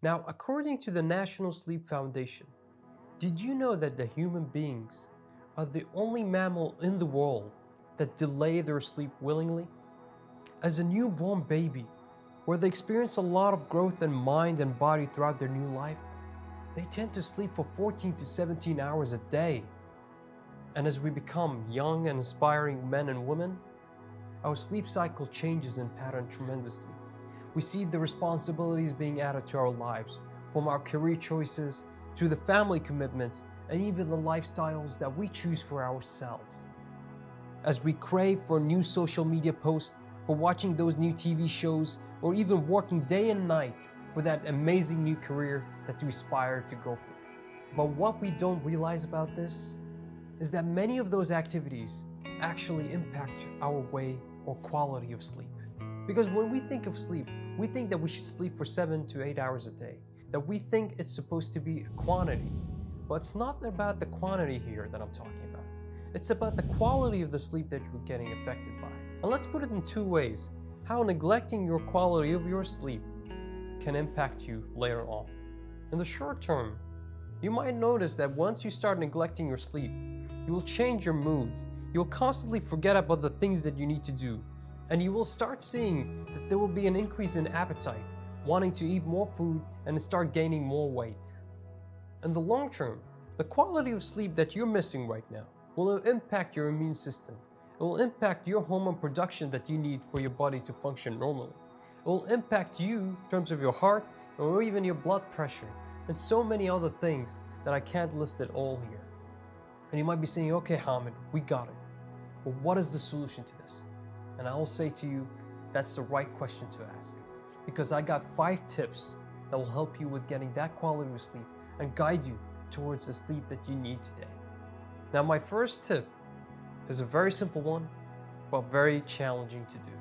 Now, according to the National Sleep Foundation, did you know that the human beings are the only mammal in the world that delay their sleep willingly? As a newborn baby, where they experience a lot of growth in mind and body throughout their new life, they tend to sleep for 14 to 17 hours a day. And as we become young and aspiring men and women, our sleep cycle changes in pattern tremendously. We see the responsibilities being added to our lives, from our career choices to the family commitments and even the lifestyles that we choose for ourselves. As we crave for new social media posts, for watching those new TV shows, or even working day and night for that amazing new career that we aspire to go for. But what we don't realize about this is that many of those activities actually impact our way or quality of sleep. Because when we think of sleep, we think that we should sleep for 7 to 8 hours a day, that we think it's supposed to be a quantity. But it's not about the quantity here that I'm talking about. It's about the quality of the sleep that you're getting affected by. And let's put it in two ways: how neglecting your quality of your sleep can impact you later on. In the short term, you might notice that once you start neglecting your sleep, you will change your mood. You'll constantly forget about the things that you need to do. And you will start seeing that there will be an increase in appetite, wanting to eat more food and start gaining more weight. In the long term, the quality of sleep that you're missing right now will impact your immune system. It will impact your hormone production that you need for your body to function normally. It will impact you in terms of your heart or even your blood pressure and so many other things that I can't list it all here. And you might be saying, okay, Hamid, we got it. But what is the solution to this? And I will say to you, that's the right question to ask. Because I got 5 tips that will help you with getting that quality of sleep and guide you towards the sleep that you need today. Now, my first tip is a very simple one, but very challenging to do.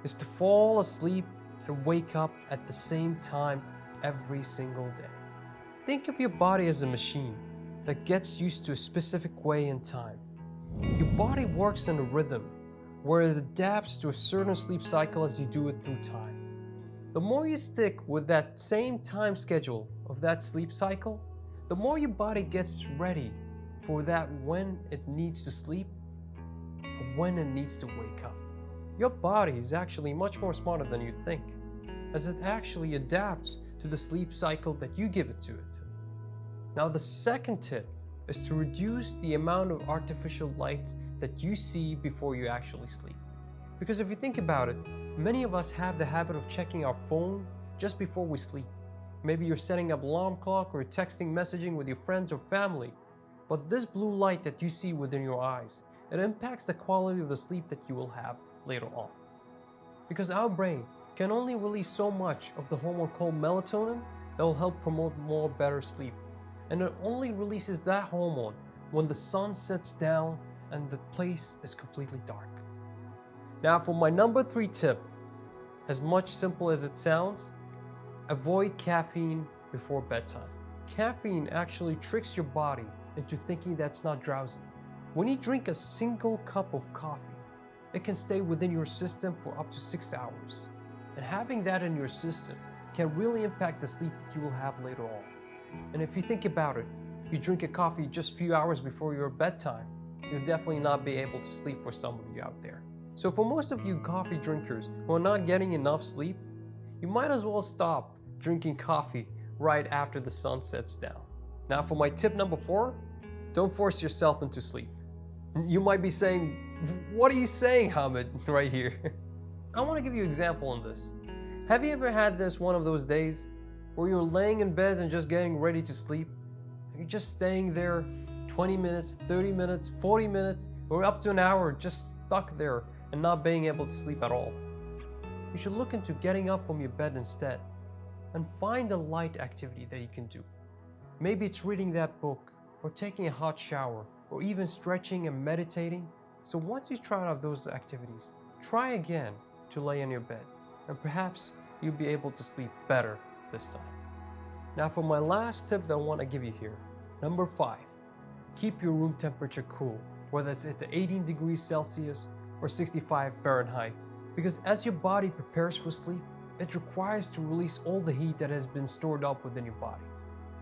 Is to fall asleep and wake up at the same time every single day. Think of your body as a machine that gets used to a specific way and time. Your body works in a rhythm where it adapts to a certain sleep cycle as you do it through time. The more you stick with that same time schedule of that sleep cycle, the more your body gets ready for that when it needs to sleep and when it needs to wake up. Your body is actually much more smarter than you think, as it actually adapts to the sleep cycle that you give it to it. Now, the second tip is to reduce the amount of artificial light that you see before you actually sleep. Because if you think about it, many of us have the habit of checking our phone just before we sleep. Maybe you're setting up an alarm clock or texting messaging with your friends or family. But this blue light that you see within your eyes, it impacts the quality of the sleep that you will have later on. Because our brain can only release so much of the hormone called melatonin that will help promote more better sleep. And it only releases that hormone when the sun sets down and the place is completely dark. Now, for my number 3 tip, as much simple as it sounds, avoid caffeine before bedtime. Caffeine actually tricks your body into thinking that's not drowsy. When you drink a single cup of coffee, it can stay within your system for up to 6 hours. And having that in your system can really impact the sleep that you will have later on. And if you think about it, you drink a coffee just a few hours before your bedtime, you'll definitely not be able to sleep for some of you out there. So for most of you coffee drinkers who are not getting enough sleep, you might as well stop drinking coffee right after the sun sets down. Now, for my tip number 4, don't force yourself into sleep. You might be saying, what are you saying, Hamid, right here? I want to give you an example on this. Have you ever had one of those days where you're laying in bed and just getting ready to sleep? You're just staying there 20 minutes, 30 minutes, 40 minutes, or up to an hour just stuck there and not being able to sleep at all. You should look into getting up from your bed instead and find a light activity that you can do. Maybe it's reading that book or taking a hot shower or even stretching and meditating. So once you try out those activities, try again to lay in your bed and perhaps you'll be able to sleep better this time. Now, for my last tip that I want to give you here, number 5, keep your room temperature cool, whether it's at the 18 degrees Celsius or 65 Fahrenheit, because as your body prepares for sleep, it requires to release all the heat that has been stored up within your body.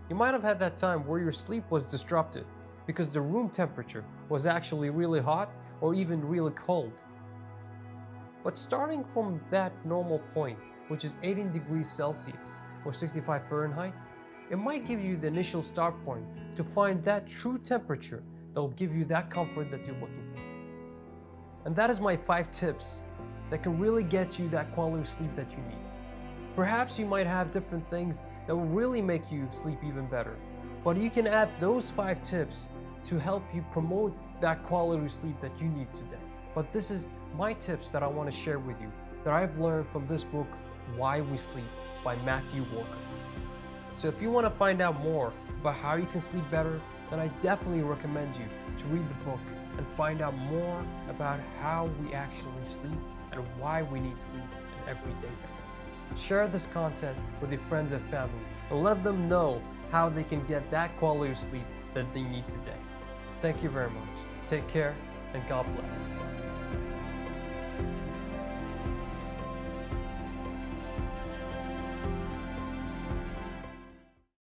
You might have had that time where your sleep was disrupted because the room temperature was actually really hot or even really cold. But starting from that normal point, which is 18 degrees Celsius or 65 Fahrenheit, it might give you the initial start point to find that true temperature that will give you that comfort that you're looking for. And that is my 5 tips that can really get you that quality of sleep that you need. Perhaps you might have different things that will really make you sleep even better, but you can add those 5 tips to help you promote that quality of sleep that you need today. But this is my tips that I want to share with you that I've learned from this book, Why We Sleep by Matthew Walker. So if you want to find out more about how you can sleep better, then I definitely recommend you to read the book and find out more about how we actually sleep and why we need sleep on an everyday basis. Share this content with your friends and family and let them know how they can get that quality of sleep that they need today. Thank you very much. Take care and God bless.